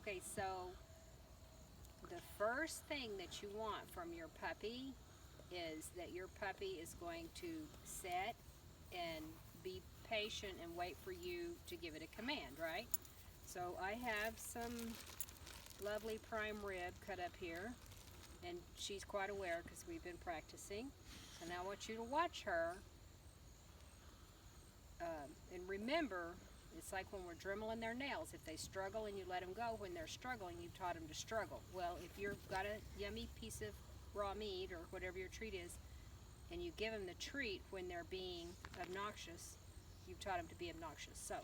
Okay, so the first thing that you want from your puppy is that your puppy is going to sit and be patient and wait for you to give it a command, right? So I have some lovely prime rib cut up here, and she's quite aware because we've been practicing. So now I want you to watch her, and remember, it's like when we're dremeling their nails. If they struggle and you let them go when they're struggling, you've taught them to struggle. Well, if you've got a yummy piece of raw meat or whatever your treat is, and you give them the treat when they're being obnoxious, you've taught them to be obnoxious. So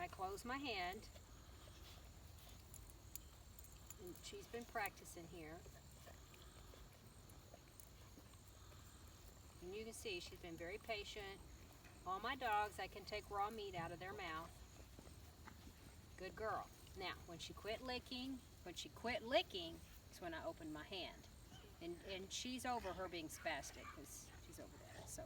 I close my hand, and she's been practicing here. And you can see she's been very patient. All my dogs, I can take raw meat out of their mouth. Good girl. Now, when she quit licking, is when I open my hand. And she's over her being spastic, because she's over that. So,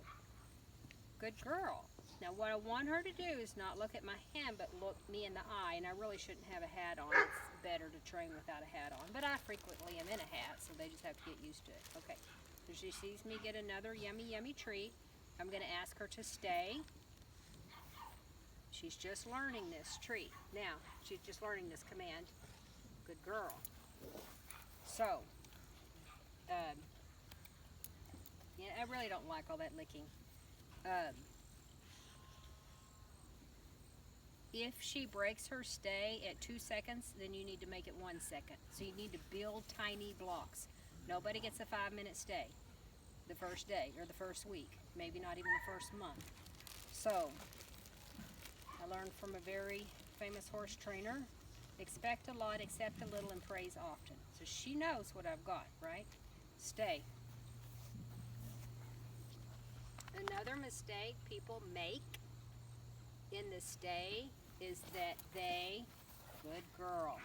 good girl. Now, what I want her to do is not look at my hand, but look me in the eye. And I really shouldn't have a hat on. It's better to train without a hat on. But I frequently am in a hat, so they just have to get used to it. Okay. So she sees me get another yummy, yummy treat. I'm going to ask her to stay. She's just learning this treat. Now, she's just learning this command. Good girl. So, yeah, I really don't like all that licking. If she breaks her stay at 2 seconds, then you need to make it 1 second. So you need to build tiny blocks. Nobody gets a 5-minute stay the first day or the first week, maybe not even the first month. So I learned from a very famous horse trainer, expect a lot, accept a little, and praise often. So she knows what I've got, right? Stay. Another mistake people make in the stay is that they, good girl,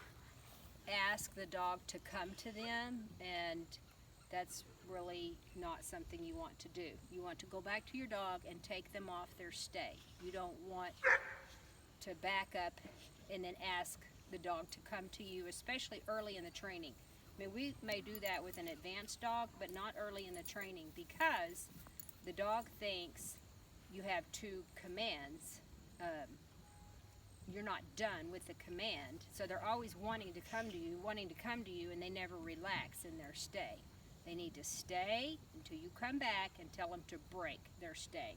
ask the dog to come to them, and that's really not something you want to do. You want to go back to your dog and take them off their stay. You don't want to back up and then ask the dog to come to you, especially early in the training. I mean, we may do that with an advanced dog, but not early in the training, because the dog thinks you have 2 commands. You're not done with the command, so they're always wanting to come to you, and they never relax in their stay. They need to stay until you come back and tell them to break their stay.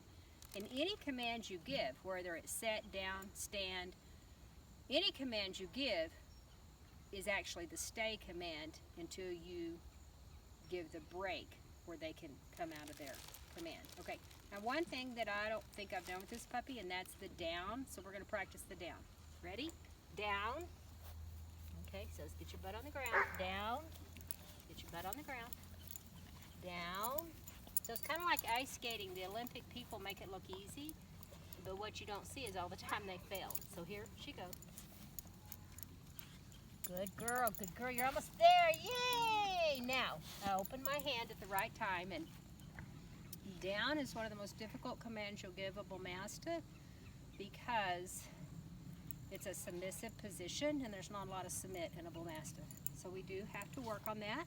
And any command you give, whether it's sit, down, stand, any command you give is actually the stay command until you give the break where they can come out of their command. Okay, now one thing that I don't think I've done with this puppy, and that's the down. So we're going to practice the down. Ready? Down. Okay, so let's get your butt on the ground. Down. Get your butt on the ground. Down. So it's kind of like ice skating. The Olympic people make it look easy, but what you don't see is all the time they fail. So here she goes. Good girl, good girl. You're almost there. Yay! Now, I open my hand at the right time, and down is one of the most difficult commands you'll give a Bullmastiff, because it's a submissive position, and there's not a lot of submit in a Bullmastiff. So we do have to work on that.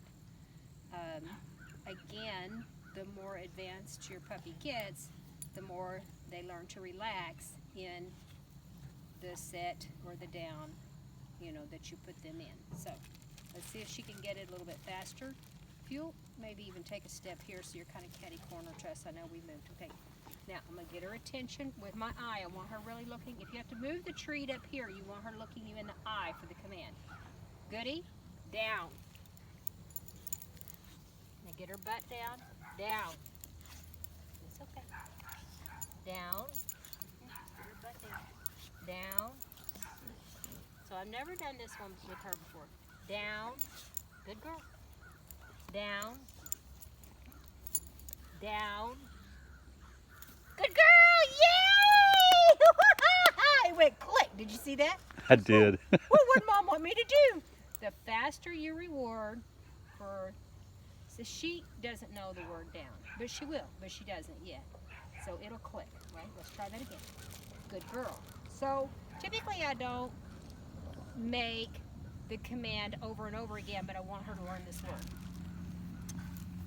Again, the more advanced your puppy gets, the more they learn to relax in the sit or the down, that you put them in. So let's see if she can get it a little bit faster. If you'll maybe even take a step here so you're kind of catty corner to us. I know we moved. Okay. Now I'm going to get her attention with my eye. I want her really looking. If you have to move the treat up here, you want her looking you in the eye for the command. Goody, down. Now get her butt down. Down. It's okay. Down. Get her butt down. Down. So I've never done this one with her before. Down. Good girl. Down. Down. Good girl! Yay! It went click. Did you see that? I did. What would Mom want me to do? The faster you reward for... So she doesn't know the word down, but she will, but she doesn't yet. So it'll click, right? Let's try that again. Good girl. So typically I don't make the command over and over again, but I want her to learn this word.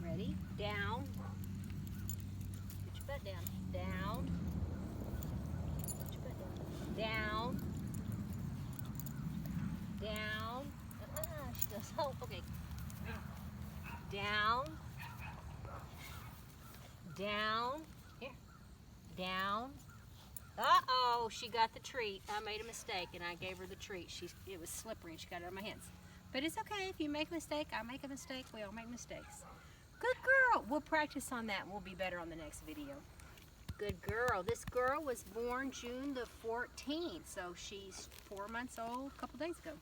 Ready? Down. Put your butt down. Down. Put your butt down. Down. Down. She goes, oh, okay. Down. Down. Here. Down. Uh-oh, she got the treat. I made a mistake and I gave her the treat. It was slippery and she got it on my hands. But it's okay. If you make a mistake, I make a mistake. We all make mistakes. Good girl. We'll practice on that and we'll be better on the next video. Good girl. This girl was born June the 14th, so she's 4 months old a couple days ago.